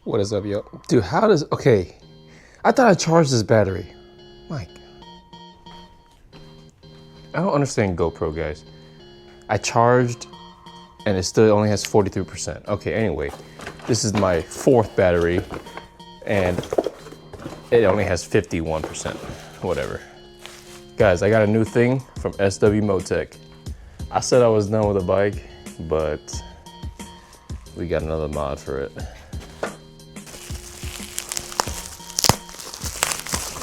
What is up, yo? Dude, how does, okay. I thought I charged this battery. Mike. I don't understand GoPro, guys. I charged and it still only has 43%. Okay, anyway, this is my 4th battery and it only has 51%, whatever. Guys, I got a new thing from SW-MOTECH. I said I was done with the bike, but we got another mod for it.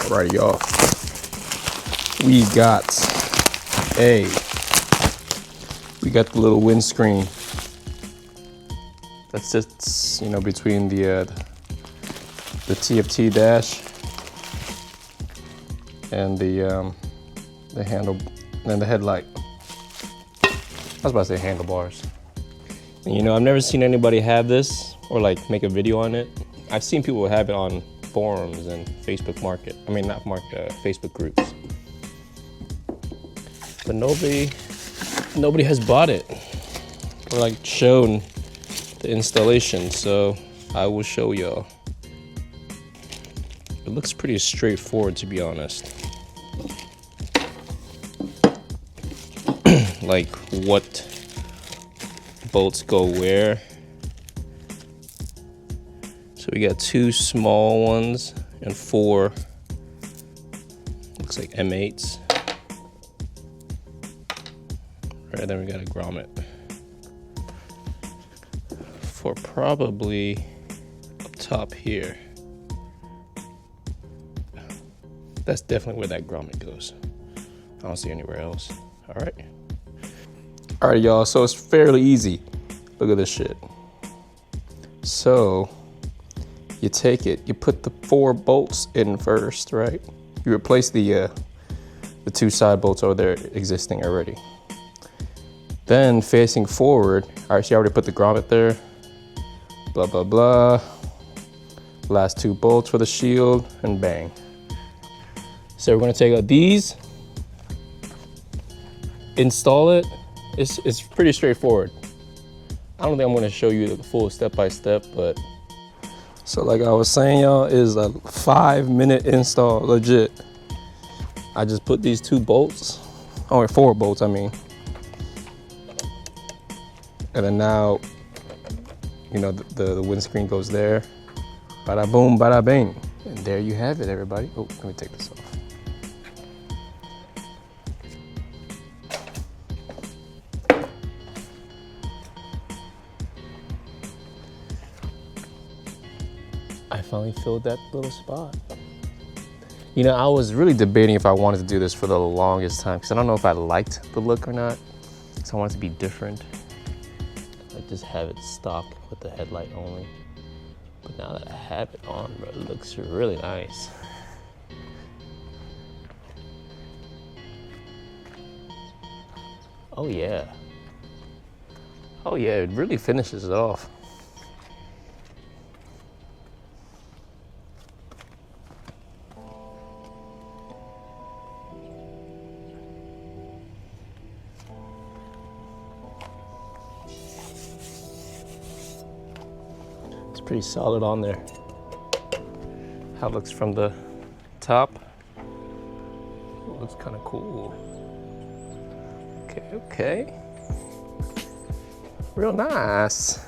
Alrighty, y'all. We got the little windscreen that sits, you know, between the TFT dash and the handle and the headlight. I was about to say handlebars. And, you know, I've never seen anybody have this or like make a video on it. I've seen people have it on forums and Facebook market. I mean, not market, Facebook groups. But nobody has bought it or like shown the installation. So I will show y'all. It looks pretty straightforward, to be honest. Like what bolts go where. So we got 2 small ones and 4, looks like M8s. Right, then we got a grommet for probably up top here. That's definitely where that grommet goes. I don't see anywhere else. All right. All right, y'all, so it's fairly easy. Look at this shit. So you take it, you put the 4 bolts in first, right? You replace the 2 side bolts over there existing already. Then facing forward, all right, so you already put the grommet there, blah, blah, blah. Last 2 bolts for the shield and bang. So we're gonna take out these, install it. It's pretty straightforward. I don't think I'm gonna show you the full step-by-step, but. So like I was saying, y'all, is a 5-minute install, legit. I just put these 2 bolts, or 4 bolts, I mean. And then now, you know, the windscreen goes there. Bada boom, bada bing. And there you have it, everybody. Oh, let me take this off. I finally filled that little spot. You know, I was really debating if I wanted to do this for the longest time because I don't know if I liked the look or not. So I wanted it to be different. Like just have it stock with the headlight only. But now that I have it on, bro, it looks really nice. Oh yeah. Oh yeah, it really finishes it off. Pretty solid on there. How it looks from the top. It looks kind of cool. Okay. Real nice.